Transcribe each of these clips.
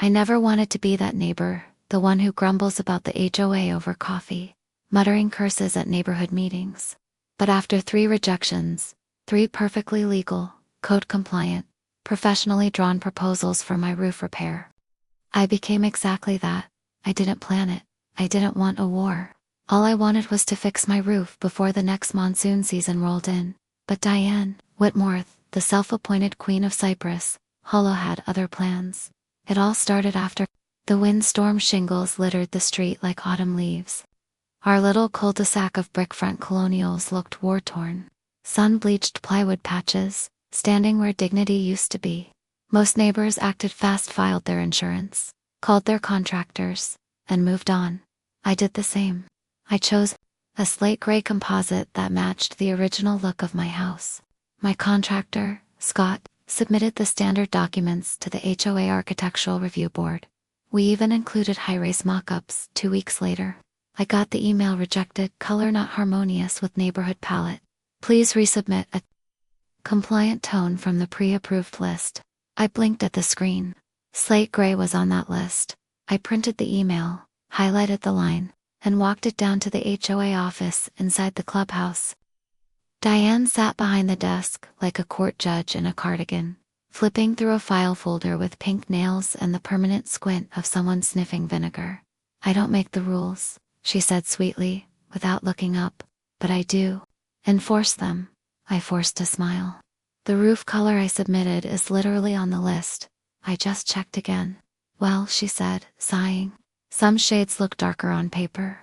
I never wanted to be that neighbor, the one who grumbles about the HOA over coffee, muttering curses at neighborhood meetings. But after 3 rejections, 3 perfectly legal, code-compliant, professionally drawn proposals for my roof repair, I became exactly that. I didn't plan it. I didn't want a war. All I wanted was to fix my roof before the next monsoon season rolled in. But Diane Whitworth, the self-appointed Queen of Cyprus, HOA had other plans. It all started after the windstorm shingles littered the street like autumn leaves. Our little cul-de-sac of brickfront colonials looked war-torn. Sun-bleached plywood patches, standing where dignity used to be. Most neighbors acted fast, filed their insurance, called their contractors, and moved on. I did the same. I chose a slate gray composite that matched the original look of my house. My contractor, Scott, submitted the standard documents to the HOA Architectural Review Board. We even included high-rise mock-ups. 2 weeks later, I got the email: rejected, color not harmonious with neighborhood palette. Please resubmit a compliant tone from the pre-approved list. I blinked at the screen. Slate gray was on that list. I printed the email, highlighted the line, and walked it down to the HOA office inside the clubhouse. Diane sat behind the desk like a court judge in a cardigan, flipping through a file folder with pink nails and the permanent squint of someone sniffing vinegar. I don't make the rules, she said sweetly, without looking up, but I do enforce them. I forced a smile. The roof color I submitted is literally on the list. I just checked again. Well, she said, sighing, some shades look darker on paper.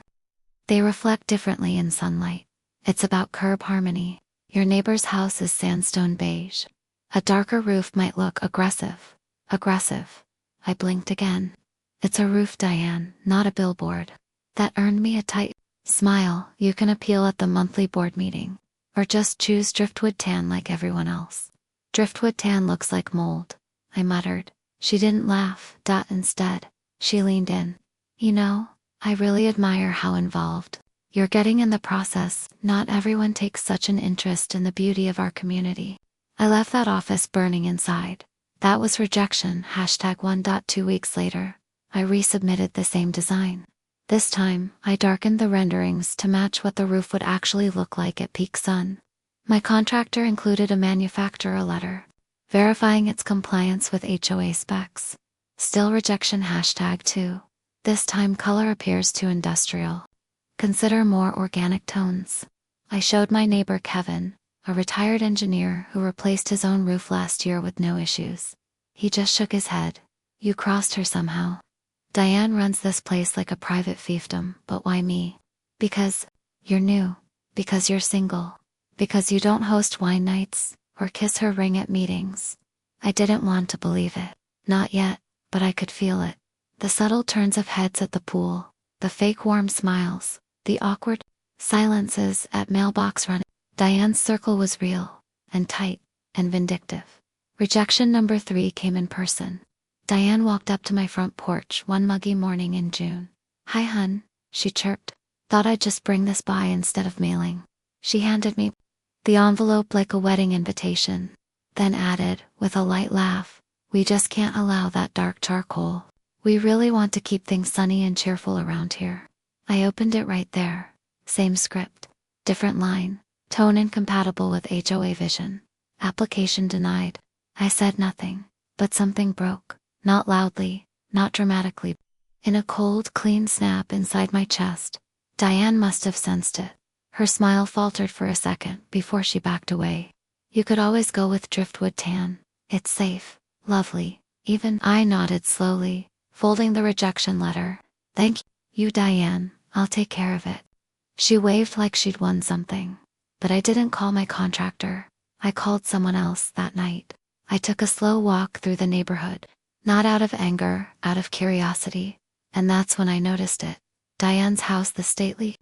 They reflect differently in sunlight. It's about curb harmony. Your neighbor's house is sandstone beige. A darker roof might look aggressive. Aggressive. I blinked again. It's a roof, Diane, not a billboard. That earned me a tight smile. You can appeal at the monthly board meeting, or just choose driftwood tan like everyone else. Driftwood tan looks like mold, I muttered. She didn't laugh. Instead, she leaned in. You know, I really admire how involved you're getting in the process. Not everyone takes such an interest in the beauty of our community. I left that office burning inside. That was rejection. #1. 2 weeks later, I resubmitted the same design. This time, I darkened the renderings to match what the roof would actually look like at peak sun. My contractor included a manufacturer letter, verifying its compliance with HOA specs. Still rejection. #2. This time color appears too industrial. Consider more organic tones. I showed my neighbor Kevin, a retired engineer who replaced his own roof last year with no issues. He just shook his head. You crossed her somehow. Diane runs this place like a private fiefdom, but why me? Because you're new. Because you're single. Because you don't host wine nights, or kiss her ring at meetings. I didn't want to believe it. Not yet, but I could feel it. The subtle turns of heads at the pool, the fake warm smiles, the awkward silences at mailbox run. Diane's circle was real, and tight, and vindictive. Rejection number 3 came in person. Diane walked up to my front porch one muggy morning in June. Hi hun, she chirped. Thought I'd just bring this by instead of mailing. She handed me the envelope like a wedding invitation, then added, with a light laugh, we just can't allow that dark charcoal. We really want to keep things sunny and cheerful around here. I opened it right there. Same script, different line, tone incompatible with HOA vision. Application denied. I said nothing, but something broke, not loudly, not dramatically. In a cold, clean snap inside my chest. Diane must have sensed it. Her smile faltered for a second before she backed away. You could always go with driftwood tan. It's safe, lovely, even. I nodded slowly, folding the rejection letter. Thank you, Diane, I'll take care of it. She waved like she'd won something. But I didn't call my contractor. I called someone else that night. I took a slow walk through the neighborhood, not out of anger, out of curiosity. And that's when I noticed it. Diane's house, the stately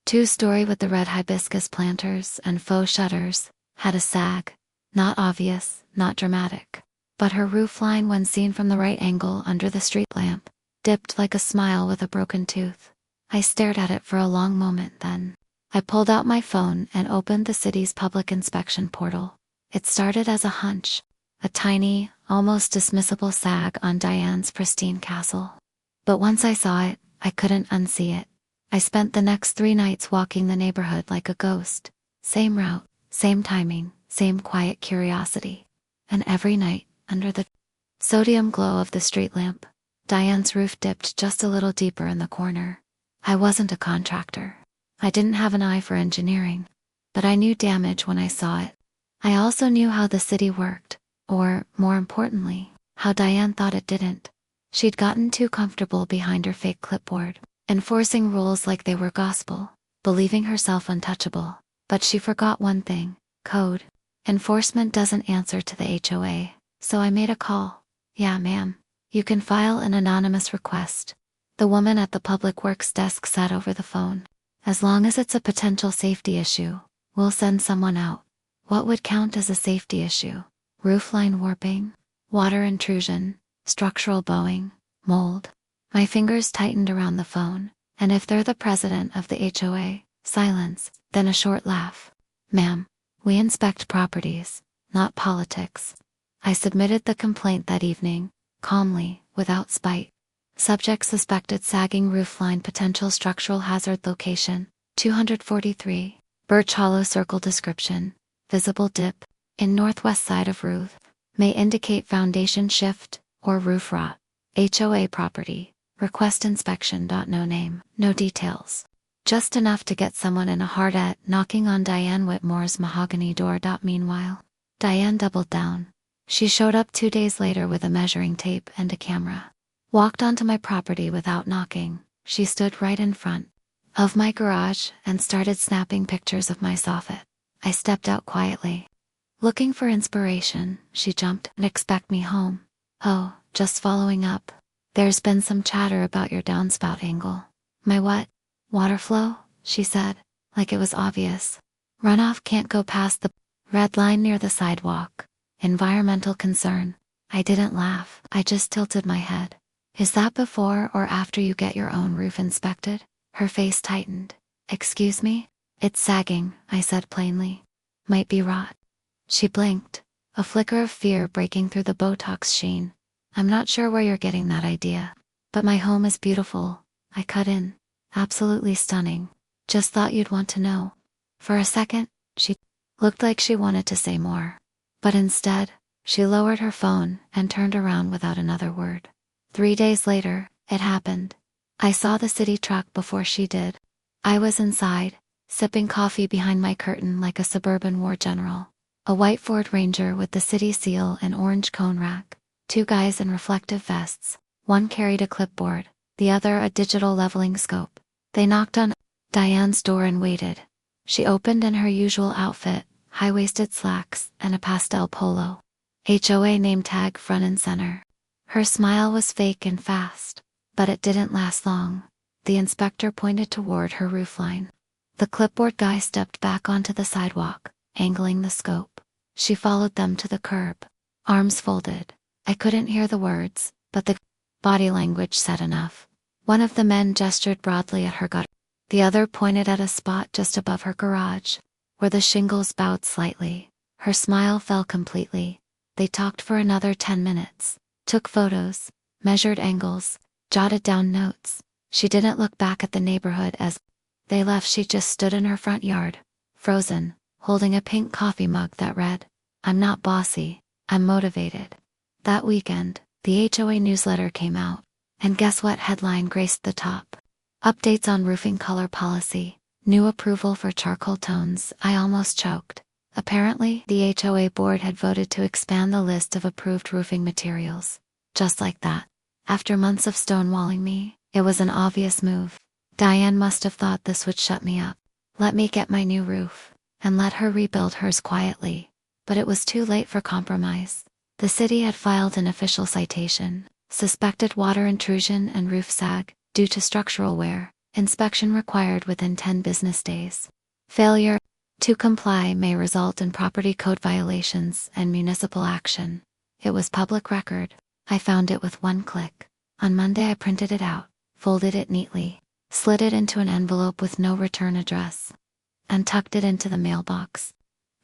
2-story with the red hibiscus planters and faux shutters, had a sag. Not obvious, not dramatic. But her roofline, when seen from the right angle under the street lamp, dipped like a smile with a broken tooth. I stared at it for a long moment. Then I pulled out my phone and opened the city's public inspection portal. It started as a hunch. a tiny, almost dismissible sag on Diane's pristine castle. But once I saw it, I couldn't unsee it. I spent the next 3 nights walking the neighborhood like a ghost. Same route, same timing, same quiet curiosity. And every night, under the sodium glow of the street lamp, Diane's roof dipped just a little deeper in the corner. I wasn't a contractor. I didn't have an eye for engineering. But I knew damage when I saw it. I also knew how the city worked, or, more importantly, how Diane thought it didn't. She'd gotten too comfortable behind her fake clipboard, enforcing rules like they were gospel, believing herself untouchable. But she forgot one thing: code. Enforcement doesn't answer to the HOA, so I made a call. "Yeah, ma'am. You can file an anonymous request." The woman at the public works desk said over the phone. "As long as it's a potential safety issue, we'll send someone out." What would count as a safety issue? Roofline warping, water intrusion, structural bowing, mold. My fingers tightened around the phone, and if they're the president of the HOA, silence, then a short laugh. "Ma'am, we inspect properties, not politics." I submitted the complaint that evening, calmly, without spite. Subject: suspected sagging roofline, potential structural hazard, location 243, Birch Hollow Circle. Description: visible dip in northwest side of roof, may indicate foundation shift or roof rot. HOA property. Request inspection. No name, no details. Just enough to get someone in a hard at knocking on Diane Whitmore's mahogany door. Meanwhile, Diane doubled down. She showed up 2 days later with a measuring tape and a camera. Walked onto my property without knocking. She stood right in front of my garage and started snapping pictures of my soffit. I stepped out quietly. "Looking for inspiration?" She jumped. "And expect me home?" "Oh, just following up. There's been some chatter about your downspout angle." "My what?" "Water flow," she said, like it was obvious. "Runoff can't go past the red line near the sidewalk. Environmental concern." I didn't laugh, I just tilted my head. "Is that before or after you get your own roof inspected?" Her face tightened. "Excuse me?" "It's sagging," I said plainly. "Might be rot." She blinked, a flicker of fear breaking through the Botox sheen. "I'm not sure where you're getting that idea. But my home is beautiful," I cut in. "Absolutely stunning. Just thought you'd want to know." For a second, she looked like she wanted to say more. But instead, she lowered her phone and turned around without another word. 3 days later, it happened. I saw the city truck before she did. I was inside, sipping coffee behind my curtain like a suburban war general. A white Ford Ranger with the city seal and orange cone rack. 2 guys in reflective vests. One carried a clipboard, the other a digital leveling scope. They knocked on Diane's door and waited. She opened in her usual outfit, high-waisted slacks, and a pastel polo. HOA name tag front and center. Her smile was fake and fast, but it didn't last long. The inspector pointed toward her roofline. The clipboard guy stepped back onto the sidewalk, angling the scope. She followed them to the curb, arms folded. I couldn't hear the words, but the body language said enough. One of the men gestured broadly at her gut. The other pointed at a spot just above her garage, where the shingles bowed slightly. Her smile fell completely. They talked for another 10 minutes, took photos, measured angles, jotted down notes. She didn't look back at the neighborhood as they left. She just stood in her front yard, frozen, holding a pink coffee mug that read, "I'm not bossy, I'm motivated." That weekend, the HOA newsletter came out, and guess what headline graced the top? "Updates on roofing color policy. New approval for charcoal tones." I almost choked. Apparently, the HOA board had voted to expand the list of approved roofing materials. Just like that. After months of stonewalling me, it was an obvious move. Diane must have thought this would shut me up, let me get my new roof, and let her rebuild hers quietly. But it was too late for compromise. The city had filed an official citation, suspected water intrusion and roof sag, due to structural wear, inspection required within 10 business days. Failure to comply may result in property code violations and municipal action. It was public record. I found it with one click. On Monday I printed it out, folded it neatly, slid it into an envelope with no return address, and tucked it into the mailbox.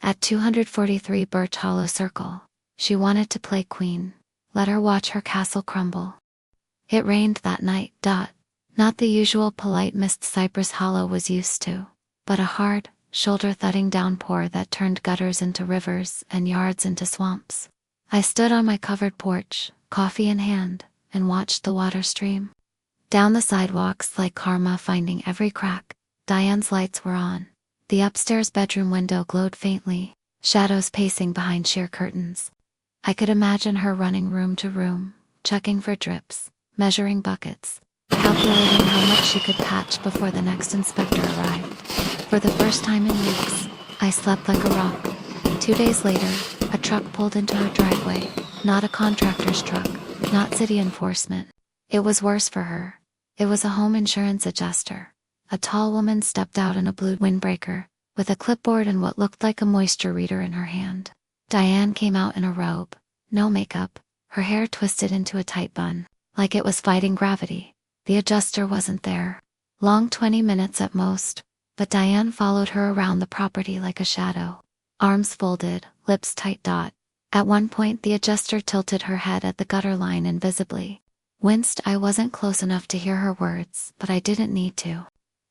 At 243 Birch Hollow Circle. She wanted to play queen. Let her watch her castle crumble. It rained that night. Not the usual polite mist Cypress Hollow was used to, but a hard, shoulder-thudding downpour that turned gutters into rivers and yards into swamps. I stood on my covered porch, coffee in hand, and watched the water stream down the sidewalks like karma finding every crack. Diane's lights were on. The upstairs bedroom window glowed faintly, shadows pacing behind sheer curtains. I could imagine her running room to room, checking for drips, measuring buckets, calculating how much she could patch before the next inspector arrived. For the first time in weeks, I slept like a rock. 2 days later, a truck pulled into her driveway. Not a contractor's truck, not city enforcement. It was worse for her. It was a home insurance adjuster. A tall woman stepped out in a blue windbreaker, with a clipboard and what looked like a moisture reader in her hand. Diane came out in a robe, no makeup, her hair twisted into a tight bun, like it was fighting gravity. The adjuster wasn't there. Long 20 minutes at most, but Diane followed her around the property like a shadow. Arms folded, lips tight. At one point the adjuster tilted her head at the gutter line invisibly. Winced. I wasn't close enough to hear her words, but I didn't need to.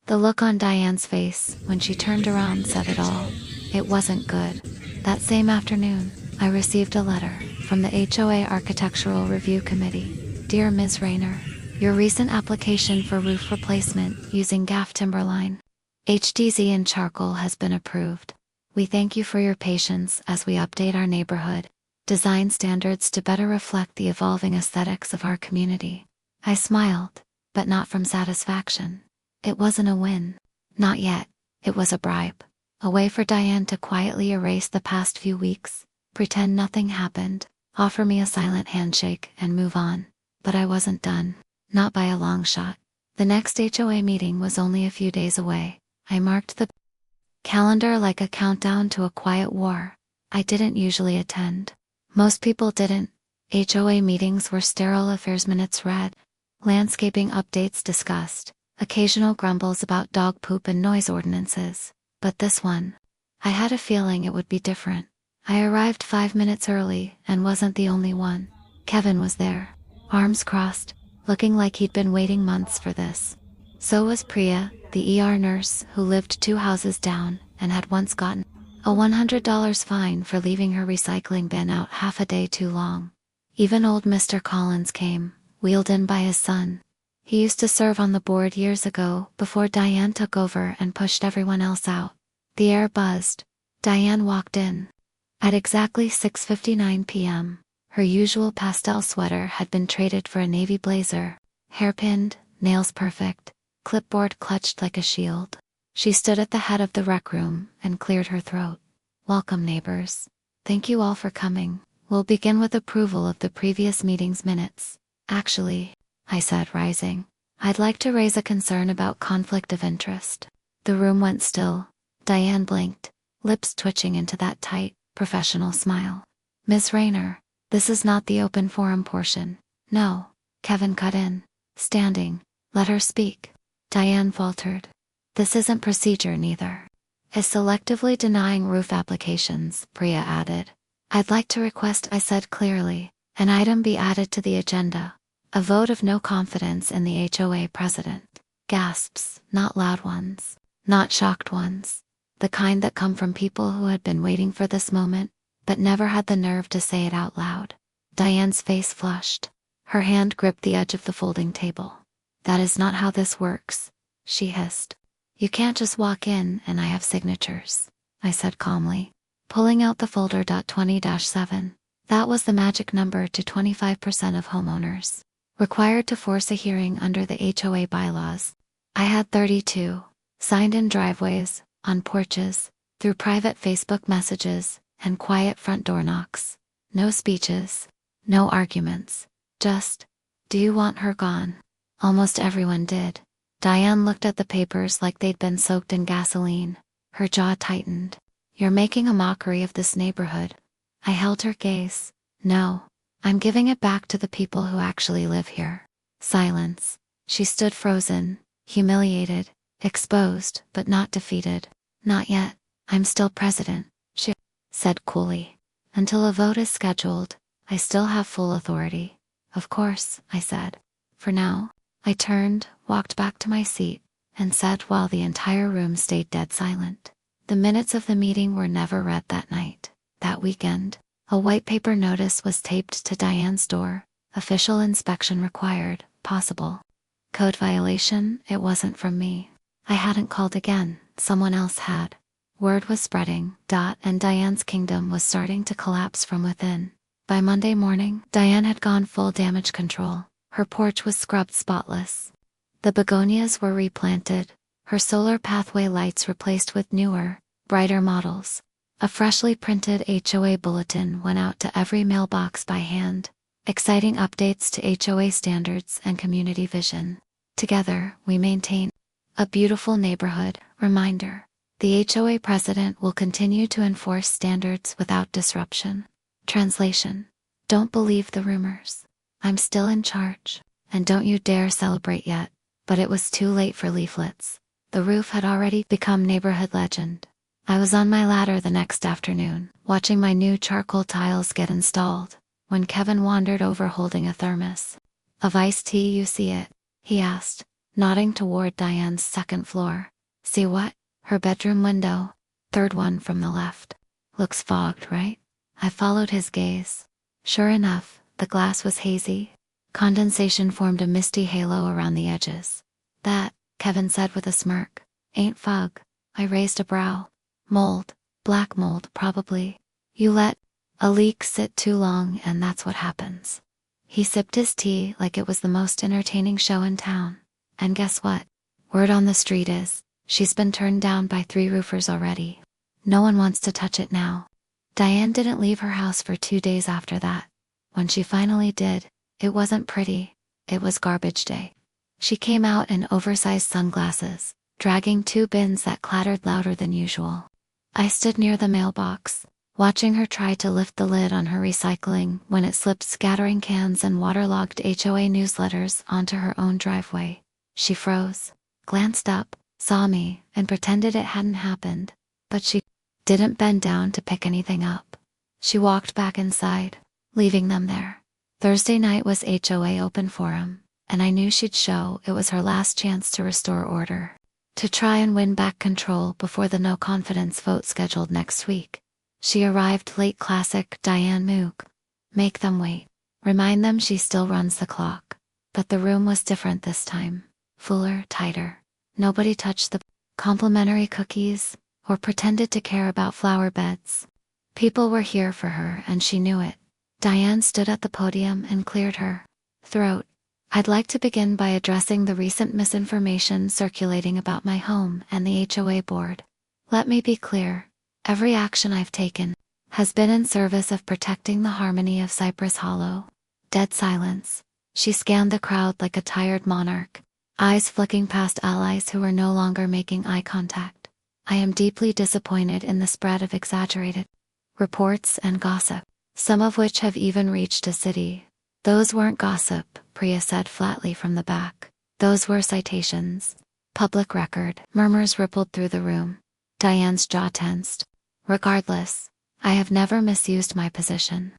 The look on Diane's face when she turned around said it all. It wasn't good. That same afternoon, I received a letter from the HOA Architectural Review Committee. Dear Ms. Rayner, your recent application for roof replacement using gaff timberline, HDZ and charcoal has been approved. We thank you for your patience as we update our neighborhood design standards to better reflect the evolving aesthetics of our community. I smiled, but not from satisfaction. It wasn't a win. Not yet. It was a bribe. A way for Diane to quietly erase the past few weeks, pretend nothing happened, offer me a silent handshake and move on. But I wasn't done. Not by a long shot. The next HOA meeting was only a few days away. I marked the calendar like a countdown to a quiet war. I didn't usually attend. Most people didn't. HOA meetings were sterile affairs, minutes read, landscaping updates discussed, occasional grumbles about dog poop and noise ordinances. But this one, I had a feeling it would be different. I arrived 5 minutes early and wasn't the only one. Kevin was there, arms crossed, looking like he'd been waiting months for this. So was Priya, the ER nurse who lived 2 houses down and had once gotten a $100 fine for leaving her recycling bin out half a day too long. Even old Mr. Collins came, wheeled in by his son. He used to serve on the board years ago before Diane took over and pushed everyone else out. The air buzzed. Diane walked in. At exactly 6:59 p.m., her usual pastel sweater had been traded for a navy blazer, hairpinned, nails perfect, clipboard clutched like a shield. She stood at the head of the rec room and cleared her throat. Welcome, neighbors. Thank you all for coming. We'll begin with approval of the previous meeting's minutes. Actually, I said, rising, I'd like to raise a concern about conflict of interest. The room went still. Diane blinked, lips twitching into that tight, professional smile. Ms. Rayner, this is not the open forum portion. No, Kevin cut in, standing. Let her speak. Diane faltered. This isn't procedure neither. Is selectively denying roof applications, Priya added. I'd like to request, I said clearly, an item be added to the agenda. A vote of no confidence in the HOA president. Gasps, not loud ones, not shocked ones. The kind that come from people who had been waiting for this moment, but never had the nerve to say it out loud. Diane's face flushed. Her hand gripped the edge of the folding table. That is not how this works, she hissed. You can't just walk in and I have signatures, I said calmly, pulling out the folder. 20-7. That was the magic number to 25% of homeowners required to force a hearing under the HOA bylaws. I had 32, signed in driveways, on porches, through private Facebook messages, and quiet front door knocks. No speeches, no arguments, just, do you want her gone? Almost everyone did. Diane looked at the papers like they'd been soaked in gasoline. Her jaw tightened. You're making a mockery of this neighborhood. I held her gaze. No, I'm giving it back to the people who actually live here. Silence. She stood frozen, humiliated, exposed, but not defeated. Not yet. I'm still president, she said coolly. Until a vote is scheduled, I still have full authority. Of course, I said. For now. I turned, walked back to my seat, and said while the entire room stayed dead silent. The minutes of the meeting were never read that night. That weekend, a white paper notice was taped to Diane's door. Official inspection required, possible. Code violation, it wasn't from me. I hadn't called again, someone else had. Word was spreading, and Diane's kingdom was starting to collapse from within. By Monday morning, Diane had gone full damage control. Her porch was scrubbed spotless. The begonias were replanted, her solar pathway lights replaced with newer, brighter models. A freshly printed HOA bulletin went out to every mailbox by hand, exciting updates to HOA standards and community vision. Together, we maintain a beautiful neighborhood. Reminder: the HOA president will continue to enforce standards without disruption. Translation: don't believe the rumors. I'm still in charge, and don't you dare celebrate yet. But it was too late for leaflets. The roof had already become neighborhood legend. I was on my ladder the next afternoon, watching my new charcoal tiles get installed, when Kevin wandered over holding a thermos. Of iced tea, you see it? He asked, nodding toward Diane's second floor. See what? Her bedroom window. Third one from the left. Looks fogged, right? I followed his gaze. Sure enough, the glass was hazy. Condensation formed a misty halo around the edges. That, Kevin said with a smirk, ain't fog. I raised a brow. Mold. Black mold, probably. You let a leak sit too long and that's what happens. He sipped his tea like it was the most entertaining show in town. And guess what? Word on the street is, she's been turned down by 3 roofers already. No one wants to touch it now. Diane didn't leave her house for 2 days after that. When she finally did, it wasn't pretty. It was garbage day. She came out in oversized sunglasses, dragging 2 bins that clattered louder than usual. I stood near the mailbox, watching her try to lift the lid on her recycling when it slipped, scattering cans and waterlogged HOA newsletters onto her own driveway. She froze, glanced up, saw me, and pretended it hadn't happened. But she didn't bend down to pick anything up. She walked back inside, leaving them there. Thursday night was HOA open forum, and I knew she'd show it was her last chance to restore order. To try and win back control before the no confidence vote scheduled next week. She arrived late, classic Diane Moog. Make them wait. Remind them she still runs the clock. But the room was different this time. Fuller, tighter. Nobody touched the complimentary cookies, or pretended to care about flower beds. People were here for her and she knew it. Diane stood at the podium and cleared her throat. I'd like to begin by addressing the recent misinformation circulating about my home and the HOA board. Let me be clear. Every action I've taken has been in service of protecting the harmony of Cypress Hollow. Dead silence. She scanned the crowd like a tired monarch, eyes flicking past allies who were no longer making eye contact. I am deeply disappointed in the spread of exaggerated reports and gossip, some of which have even reached a city. Those weren't gossip, Priya said flatly from the back. Those were citations. Public record. Murmurs rippled through the room. Diane's jaw tensed. Regardless, I have never misused my position.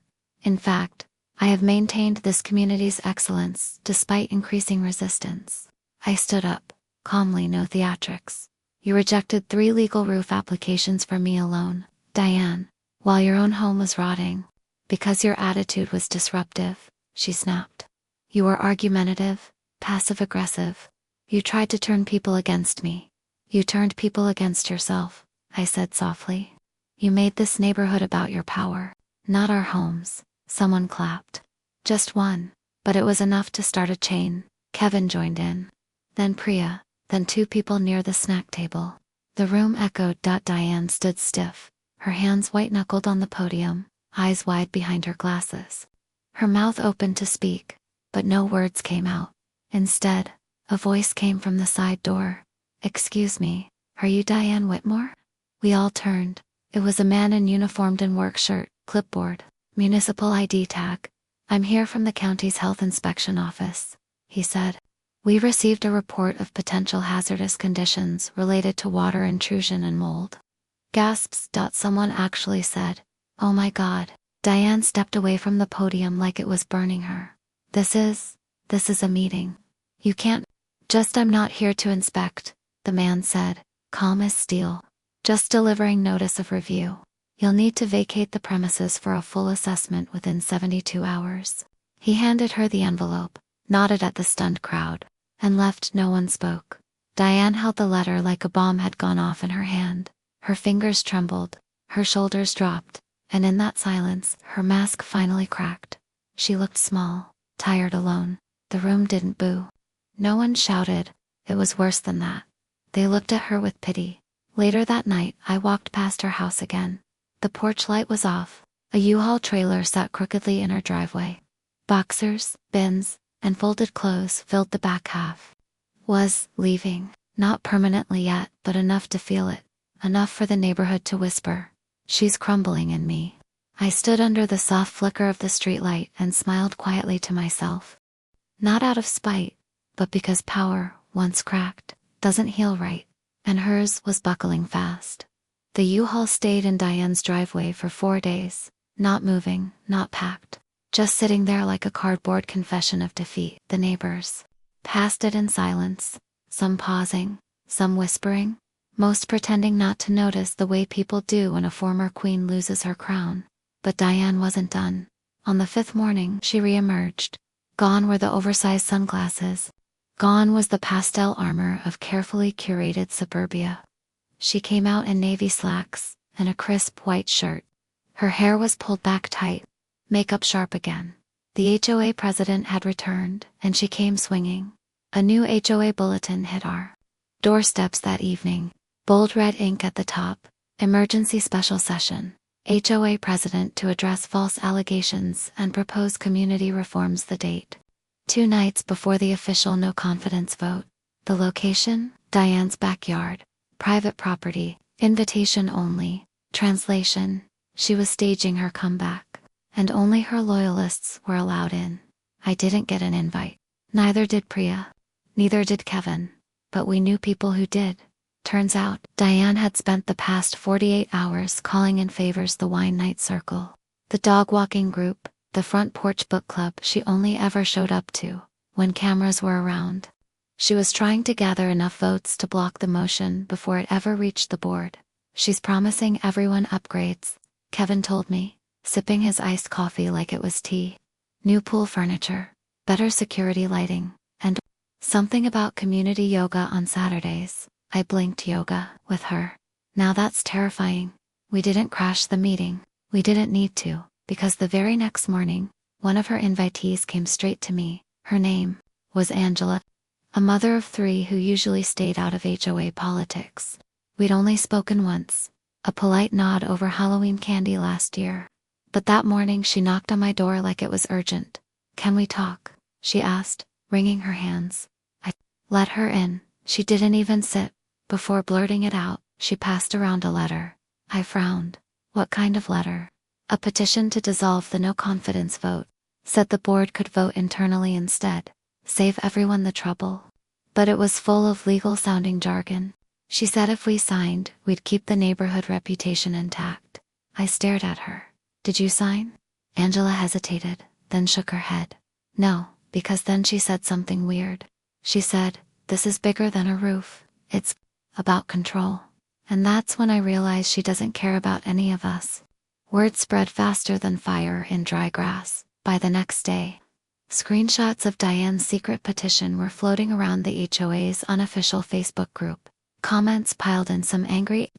In fact, I have maintained this community's excellence despite increasing resistance. I stood up, calmly, no theatrics. You rejected 3 legal roof applications for me alone, Diane, while your own home was rotting. Because your attitude was disruptive, she snapped. You were argumentative, passive-aggressive. You tried to turn people against me. You turned people against yourself, I said softly. You made this neighborhood about your power, not our homes. Someone clapped. Just one, but it was enough to start a chain. Kevin joined in. Then Priya, then 2 people near the snack table. The room echoed. Diane stood stiff, her hands white-knuckled on the podium, eyes wide behind her glasses. Her mouth opened to speak, but no words came out. Instead, a voice came from the side door. Excuse me, are you Diane Whitmore? We all turned. It was a man in uniformed and work shirt, clipboard, municipal ID tag. I'm here from the county's health inspection office, he said. We received a report of potential hazardous conditions related to water intrusion and mold. Gasps. Someone actually said, oh my God, Diane stepped away from the podium like it was burning her. This is a meeting. You can't. Just I'm not here to inspect, the man said, calm as steel. Just delivering notice of review. You'll need to vacate the premises for a full assessment within 72 hours. He handed her the envelope, nodded at the stunned crowd, and left. No one spoke. Diane held the letter like a bomb had gone off in her hand. Her fingers trembled, her shoulders dropped, and in that silence, her mask finally cracked. She looked small, tired, alone. The room didn't boo. No one shouted. It was worse than that. They looked at her with pity. Later that night, I walked past her house again. The porch light was off. A U-Haul trailer sat crookedly in her driveway. Boxers, bins, and folded clothes filled the back half. Was leaving, not permanently yet, but enough to feel it. Enough for the neighborhood to whisper, "She's crumbling in me." I stood under the soft flicker of the streetlight and smiled quietly to myself. Not out of spite, but because power, once cracked, doesn't heal right, and hers was buckling fast. The U-Haul stayed in Diane's driveway for 4 days, not moving, not packed, just sitting there like a cardboard confession of defeat. The neighbors passed it in silence, some pausing, some whispering, most pretending not to notice the way people do when a former queen loses her crown. But Diane wasn't done. On the 5th morning, she re-emerged. Gone were the oversized sunglasses. Gone was the pastel armor of carefully curated suburbia. She came out in navy slacks and a crisp white shirt. Her hair was pulled back tight, makeup sharp again. The HOA president had returned, and she came swinging. A new HOA bulletin hit our doorsteps that evening. Bold red ink at the top, emergency special session. HOA president to address false allegations and propose community reforms. The date: 2 nights before the official no confidence vote. The location: Diane's backyard. Private property, invitation only. Translation: she was staging her comeback, and only her loyalists were allowed in. I didn't get an invite. Neither did Priya. Neither did Kevin. But we knew people who did. Turns out, Diane had spent the past 48 hours calling in favors the wine night circle, the dog walking group, the front porch book club she only ever showed up to when cameras were around. She was trying to gather enough votes to block the motion before it ever reached the board. She's promising everyone upgrades, Kevin told me, sipping his iced coffee like it was tea. New pool furniture, better security lighting, and something about community yoga on Saturdays. I blinked. Yoga with her. Now that's terrifying. We didn't crash the meeting. We didn't need to, because the very next morning, one of her invitees came straight to me. Her name was Angela, a mother of 3 who usually stayed out of HOA politics. We'd only spoken once, a polite nod over Halloween candy last year. But that morning she knocked on my door like it was urgent. "Can we talk?" she asked, wringing her hands. I let her in. She didn't even sit. Before blurting it out, she passed around a letter. I frowned. What kind of letter? A petition to dissolve the no confidence vote. Said the board could vote internally instead. Save everyone the trouble. But it was full of legal-sounding jargon. She said if we signed, we'd keep the neighborhood reputation intact. I stared at her. "Did you sign?" Angela hesitated, then shook her head. "No," because then she said something weird. She said, "This is bigger than a roof. It's about control." And that's when I realized she doesn't care about any of us. Word spread faster than fire in dry grass. By the next day, screenshots of Diane's secret petition were floating around the HOA's unofficial Facebook group. Comments piled in, some angry,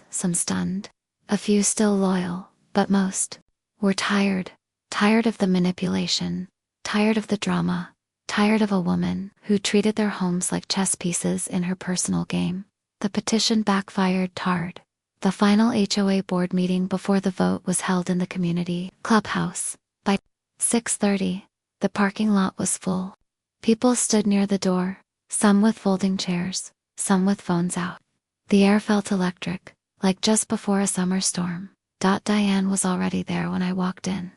some stunned, a few still loyal, but most were tired. Tired of the manipulation, tired of the drama, tired of a woman who treated their homes like chess pieces in her personal game. The petition backfired hard. The final HOA board meeting before the vote was held in the community clubhouse. By 6:30, the parking lot was full. People stood near the door, some with folding chairs, some with phones out. The air felt electric, like just before a summer storm. Diane was already there when I walked in.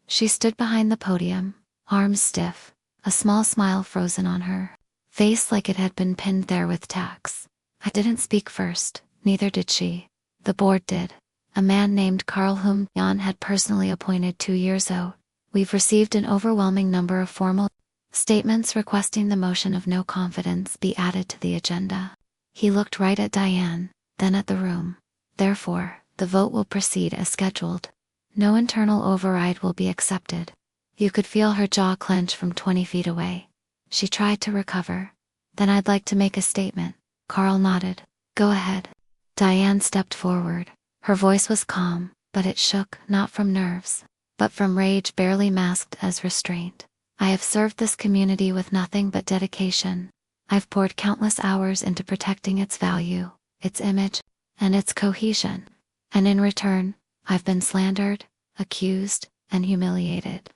She stood behind the podium, arms stiff, a small smile frozen on her face like it had been pinned there with tacks. I didn't speak first, neither did she. The board did. a man named Carl whom Jan had personally appointed 2 years ago. We've received an overwhelming number of formal statements requesting the motion of no confidence be added to the agenda. He looked right at Diane, then at the room. Therefore, the vote will proceed as scheduled. No internal override will be accepted. You could feel her jaw clench from 20 feet away. She tried to recover. Then I'd like to make a statement. Carl nodded. Go ahead. Diane stepped forward. Her voice was calm, but it shook, not from nerves, but from rage barely masked as restraint. I have served this community with nothing but dedication. I've poured countless hours into protecting its value, its image, and its cohesion. And in return, I've been slandered, accused, and humiliated.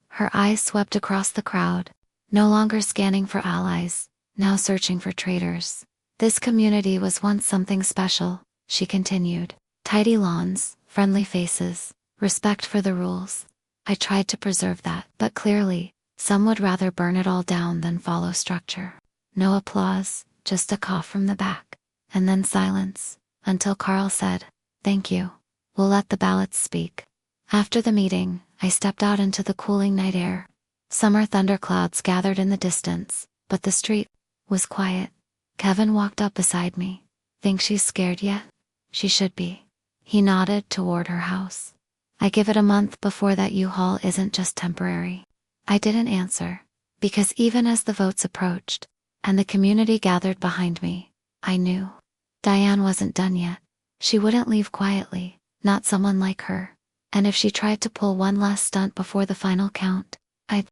Her eyes swept across the crowd, no longer scanning for allies, now searching for traitors. This community was once something special, she continued. Tidy lawns, friendly faces, respect for the rules. I tried to preserve that, but clearly, some would rather burn it all down than follow structure. No applause, just a cough from the back, and then silence, until Carl said, "Thank you. We'll let the ballots speak." After the meeting, I stepped out into the cooling night air. Summer thunderclouds gathered in the distance, but the street was quiet. Kevin walked up beside me. Think she's scared yet? She should be. He nodded toward her house. I give it a month before that U-Haul isn't just temporary. I didn't answer, because even as the votes approached, and the community gathered behind me, I knew. Diane wasn't done yet. She wouldn't leave quietly, not someone like her. And if she tried to pull one last stunt before the final count, I'd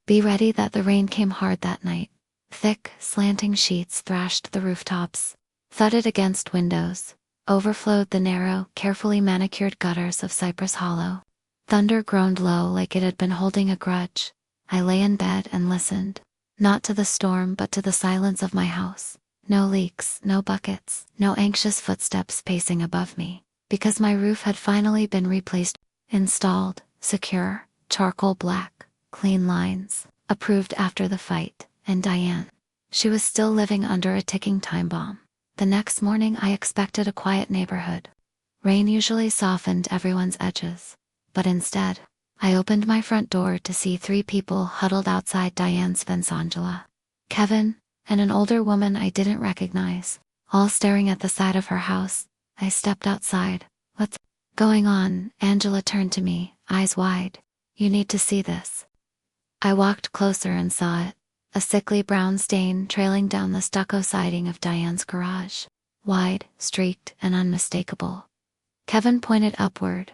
be ready. That the rain came hard that night. Thick, slanting sheets thrashed the rooftops, thudded against windows, overflowed the narrow, carefully manicured gutters of Cypress Hollow. Thunder groaned low like it had been holding a grudge. I lay in bed and listened, not to the storm but to the silence of my house. No leaks, no buckets, no anxious footsteps pacing above me, because my roof had finally been replaced, installed, secure, charcoal black, clean lines, approved after the fight, and Diane. She was still living under a ticking time bomb. The next morning I expected a quiet neighborhood. Rain usually softened everyone's edges, but instead, I opened my front door to see 3 people huddled outside Diane's fence. Angela, Kevin, and an older woman I didn't recognize, all staring at the side of her house. I stepped outside. What's going on? Angela turned to me, eyes wide. You need to see this. I walked closer and saw it. A sickly brown stain trailing down the stucco siding of Diane's garage. Wide, streaked, and unmistakable. Kevin pointed upward.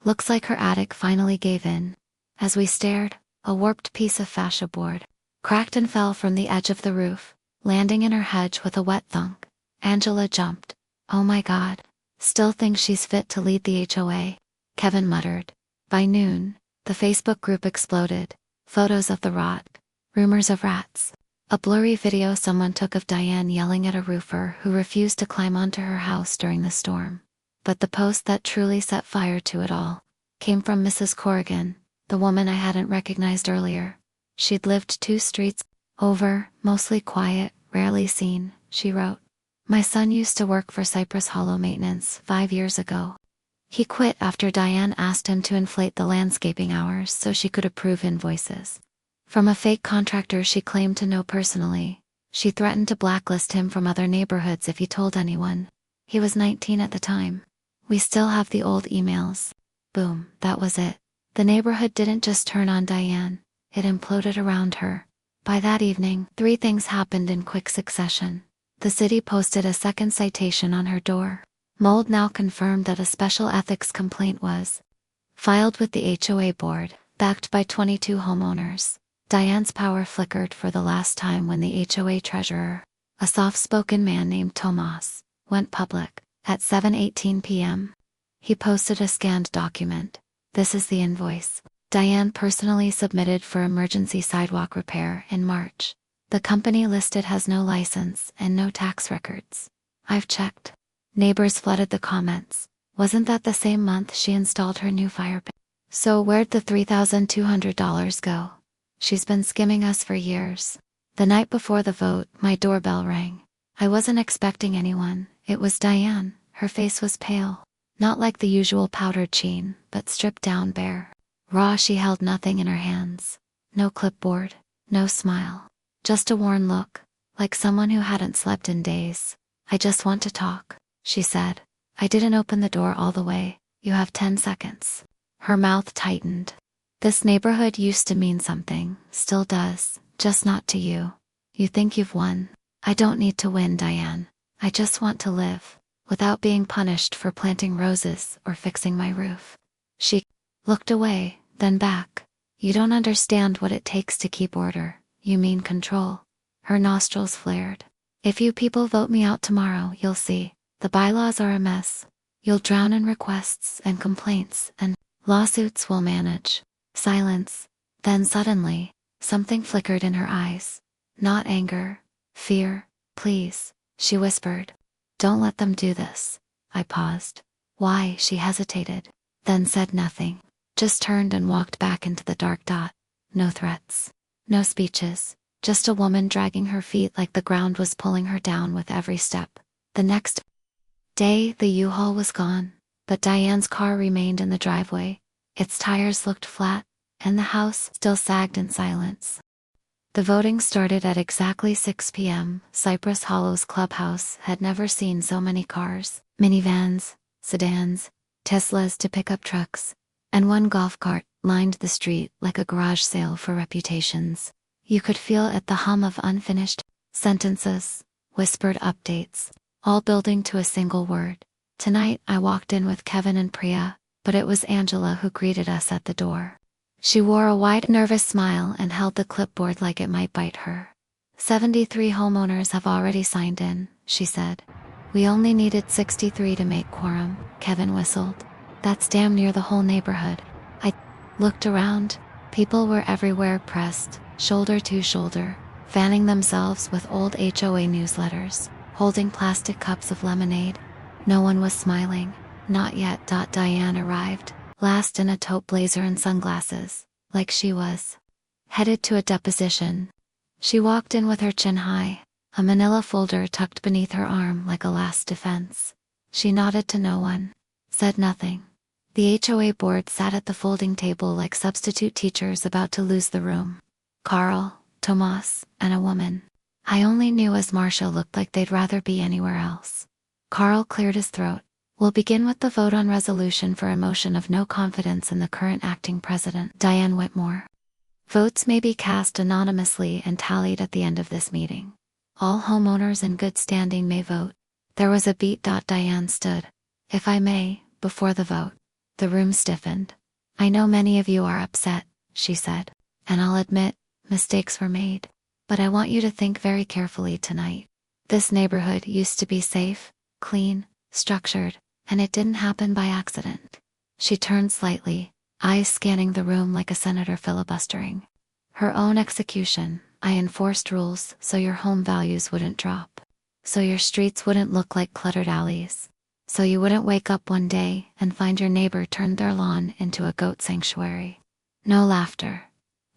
Looks like her attic finally gave in. As we stared, a warped piece of fascia board cracked and fell from the edge of the roof, landing in her hedge with a wet thunk. Angela jumped. Oh my God. Still thinks she's fit to lead the HOA, Kevin muttered. By noon, the Facebook group exploded. Photos of the rot. Rumors of rats. A blurry video someone took of Diane yelling at a roofer who refused to climb onto her house during the storm. But the post that truly set fire to it all came from Mrs. Corrigan, the woman I hadn't recognized earlier. She'd lived 2 streets over, mostly quiet, rarely seen, she wrote. My son used to work for Cypress Hollow Maintenance 5 years ago. He quit after Diane asked him to inflate the landscaping hours so she could approve invoices. From a fake contractor she claimed to know personally. She threatened to blacklist him from other neighborhoods if he told anyone. He was 19 at the time. We still have the old emails. Boom, that was it. The neighborhood didn't just turn on Diane, it imploded around her. By that evening, 3 things happened in quick succession. The city posted a second citation on her door. Mold now confirmed that a special ethics complaint was filed with the HOA board, backed by 22 homeowners. Diane's power flickered for the last time when the HOA treasurer, a soft-spoken man named Tomas, went public. At 7:18 p.m., he posted a scanned document. This is the invoice Diane personally submitted for emergency sidewalk repair in March. The company listed has no license and no tax records. I've checked. Neighbors flooded the comments. Wasn't that the same month she installed her new fire pit? So where'd the $3,200 go? She's been skimming us for years. The night before the vote, my doorbell rang. I wasn't expecting anyone. It was Diane. Her face was pale. Not like the usual powdered sheen, but stripped down bare. Raw, she held nothing in her hands. No clipboard, no smile. Just a worn look, like someone who hadn't slept in days. I just want to talk, she said. I didn't open the door all the way. You have 10 seconds. Her mouth tightened. This neighborhood used to mean something, still does, just not to you. You think you've won. I don't need to win, Diane. I just want to live, without being punished for planting roses or fixing my roof. She looked away, then back. You don't understand what it takes to keep order. You mean control. Her nostrils flared. If you people vote me out tomorrow, you'll see. The bylaws are a mess. You'll drown in requests and complaints and lawsuits will manage. Silence. Then suddenly, something flickered in her eyes. Not anger. Fear. Please, she whispered. Don't let them do this. I paused. Why? She hesitated, then said nothing. Just turned and walked back into the dark dot. No threats. No speeches. Just a woman dragging her feet like the ground was pulling her down with every step. The next day, the U-Haul was gone, but Diane's car remained in the driveway. Its tires looked flat, and the house still sagged in silence. The voting started at exactly 6 p.m. Cypress Hollow's clubhouse had never seen so many cars, minivans, sedans, Teslas to pickup trucks, and one golf cart lined the street like a garage sale for reputations. You could feel it, the hum of unfinished sentences, whispered updates, all building to a single word. Tonight I walked in with Kevin and Priya, but it was Angela who greeted us at the door. She wore a wide, nervous smile and held the clipboard like it might bite her. 73 homeowners have already signed in, she said. We only needed 63 to make quorum, Kevin whistled. That's damn near the whole neighborhood. I looked around. People were everywhere, pressed, shoulder to shoulder, fanning themselves with old HOA newsletters, holding plastic cups of lemonade. No one was smiling. Not yet. Diane arrived, last in a taupe blazer and sunglasses, like she was headed to a deposition. She walked in with her chin high, a manila folder tucked beneath her arm like a last defense. She nodded to no one, said nothing. The HOA board sat at the folding table like substitute teachers about to lose the room. Carl, Tomas, and a woman I only knew as Marcia looked like they'd rather be anywhere else. Carl cleared his throat. We'll begin with the vote on resolution for a motion of no confidence in the current acting president, Diane Whitmore. Votes may be cast anonymously and tallied at the end of this meeting. All homeowners in good standing may vote. There was a beat. Diane stood. If I may, before the vote. The room stiffened. I know many of you are upset, she said. And I'll admit, mistakes were made. But I want you to think very carefully tonight. This neighborhood used to be safe, clean, structured, and it didn't happen by accident. She turned slightly, eyes scanning the room like a senator filibustering. Her own execution. I enforced rules so your home values wouldn't drop. So your streets wouldn't look like cluttered alleys. So you wouldn't wake up one day and find your neighbor turned their lawn into a goat sanctuary. No laughter.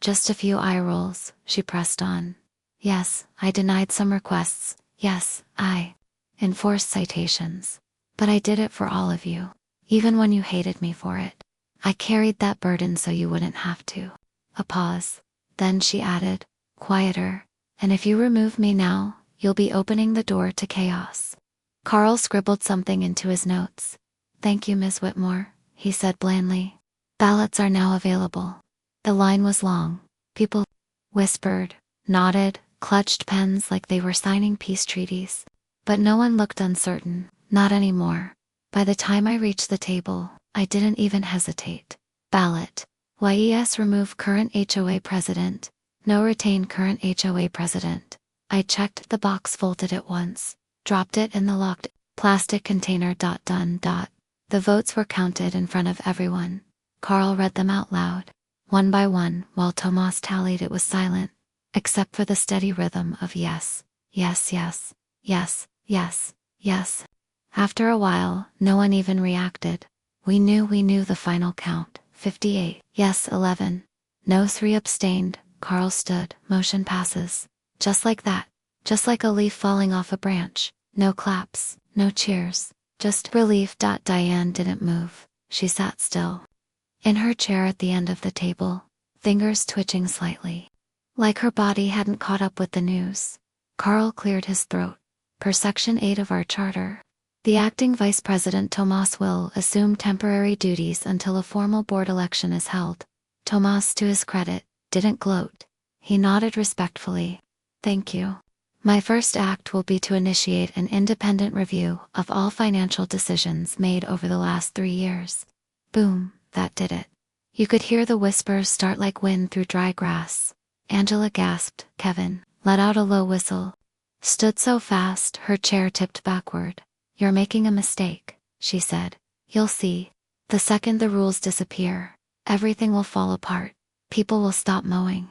Just a few eye rolls, she pressed on. Yes, I denied some requests. Yes, I enforced citations. But I did it for all of you, even when you hated me for it. I carried that burden so you wouldn't have to. A pause. Then she added, quieter, and if you remove me now, you'll be opening the door to chaos. Carl scribbled something into his notes. Thank you, Ms. Whitmore, he said blandly. Ballots are now available. The line was long. People whispered, nodded, clutched pens like they were signing peace treaties. But no one looked uncertain. Not anymore. By the time I reached the table, I didn't even hesitate. Ballot. Yes, remove current HOA president. No, retain current HOA president. I checked the box, folded it once, dropped it in the locked plastic container. Done. The votes were counted in front of everyone. Carl read them out loud, one by one, while Tomas tallied. It was silent, except for the steady rhythm of yes, yes, yes, yes, yes, yes. After a while, no one even reacted. We knew the final count. 58. Yes, 11. No, 3 abstained. Carl stood. Motion passes. Just like that. Just like a leaf falling off a branch. No claps. No cheers. Just relief. Diane didn't move. She sat still. In her chair at the end of the table, fingers twitching slightly. Like her body hadn't caught up with the news. Carl cleared his throat. Per Section 8 of our charter, the acting vice president Tomas will assume temporary duties until a formal board election is held. Tomas, to his credit, didn't gloat. He nodded respectfully. Thank you. My first act will be to initiate an independent review of all financial decisions made over the last 3 years. Boom, that did it. You could hear the whispers start like wind through dry grass. Angela gasped. Kevin let out a low whistle. Stood so fast, her chair tipped backward. You're making a mistake, she said. You'll see. The second the rules disappear, everything will fall apart. People will stop mowing.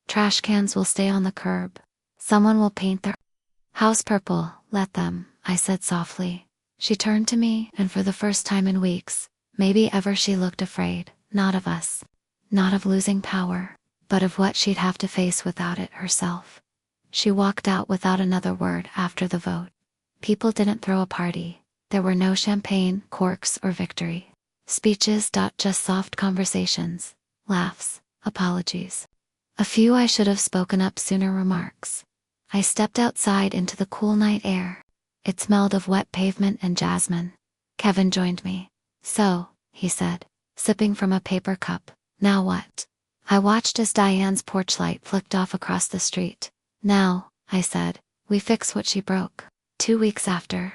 Trash cans will stay on the curb. Someone will paint their house purple. Let them, I said softly. She turned to me, and for the first time in weeks, maybe ever, she looked afraid. Not of us. Not of losing power, but of what she'd have to face without it herself. She walked out without another word after the vote. People didn't throw a party. There were no champagne, corks, or victory speeches. Just soft conversations, laughs, apologies. A few I should have spoken up sooner remarks. I stepped outside into the cool night air. It smelled of wet pavement and jasmine. Kevin joined me. So, he said, sipping from a paper cup, now what? I watched as Diane's porch light flicked off across the street. Now, I said, we fix what she broke. 2 weeks after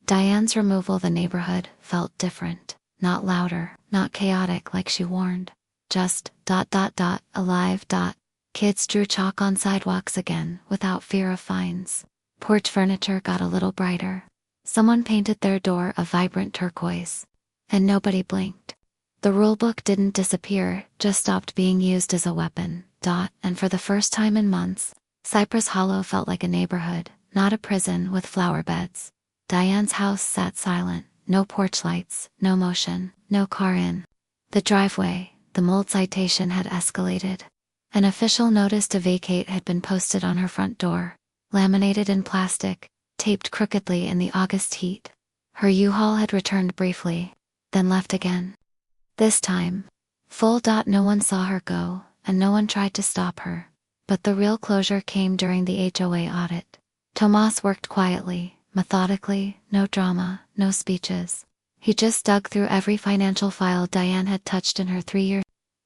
Diane's removal, the neighborhood felt different. Not louder, not chaotic like she warned. Just, alive. Kids drew chalk on sidewalks again, without fear of fines. Porch furniture got a little brighter. Someone painted their door a vibrant turquoise. And nobody blinked. The rulebook didn't disappear, just stopped being used as a weapon. And for the first time in months, Cypress Hollow felt like a neighborhood, not a prison with flower beds. Diane's house sat silent, no porch lights, no motion, no car in the driveway. The mold citation had escalated. An official notice to vacate had been posted on her front door, laminated in plastic, taped crookedly in the August heat. Her U-Haul had returned briefly, then left again. This time, full. No one saw her go, and no one tried to stop her. But the real closure came during the HOA audit. Tomas worked quietly, methodically, no drama, no speeches. He just dug through every financial file Diane had touched in her 3-year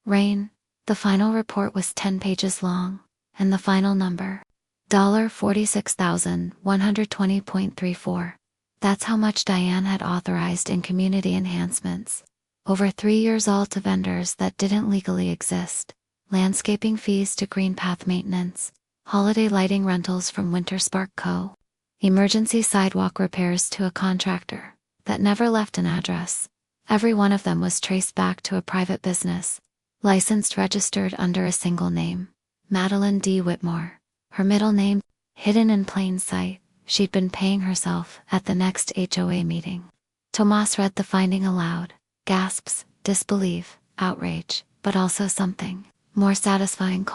reign. The final report was 10 pages long, and the final number, $46,120.34. That's how much Diane had authorized in community enhancements. Over 3 years, all to vendors that didn't legally exist. Landscaping fees to Green Path maintenance, holiday lighting rentals from Winter Spark Co., emergency sidewalk repairs to a contractor that never left an address. Every one of them was traced back to a private business, licensed, registered under a single name, Madeline D. Whitmore. Her middle name, hidden in plain sight. She'd been paying herself at the next HOA meeting. Tomas read the finding aloud. Gasps, disbelief, outrage, but also something more satisfying: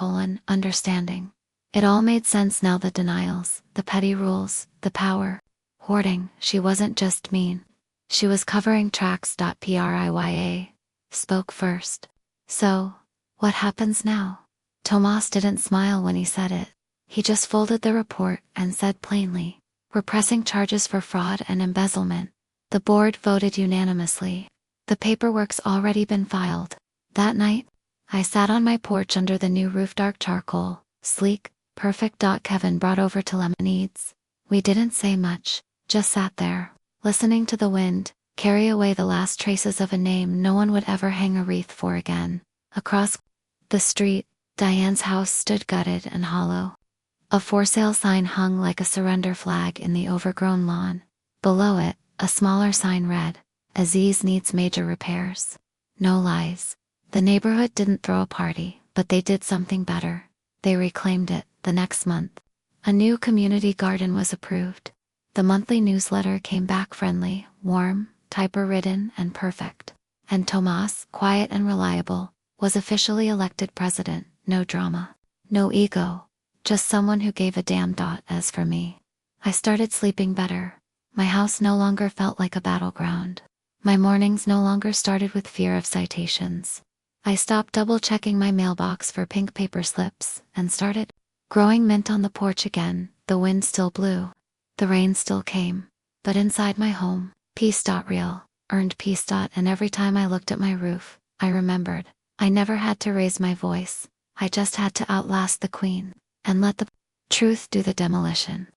understanding. It all made sense now. The denials, the petty rules, the power hoarding. She wasn't just mean. She was covering tracks. Priya spoke first. So, what happens now? Tomas didn't smile when he said it. He just folded the report and said plainly, we're pressing charges for fraud and embezzlement. The board voted unanimously. The paperwork's already been filed. That night, I sat on my porch under the new roof, dark charcoal, sleek, perfect. Kevin brought over to lemonades. We didn't say much, just sat there, listening to the wind carry away the last traces of a name no one would ever hang a wreath for again. Across the street, Diane's house stood gutted and hollow. A for sale sign hung like a surrender flag in the overgrown lawn. Below it, a smaller sign read, Aziz needs major repairs. No lies. The neighborhood didn't throw a party, but they did something better. They reclaimed it. The next month, a new community garden was approved. The monthly newsletter came back friendly, warm, typer-ridden, and perfect. And Tomas, quiet and reliable, was officially elected president. No drama. No ego. Just someone who gave a damn. As for me, I started sleeping better. My house no longer felt like a battleground. My mornings no longer started with fear of citations. I stopped double-checking my mailbox for pink paper slips and started growing mint on the porch again. The wind still blew. The rain still came. But inside my home, peace. Real, earned peace. And every time I looked at my roof, I remembered, I never had to raise my voice. I just had to outlast the queen and let the truth do the demolition.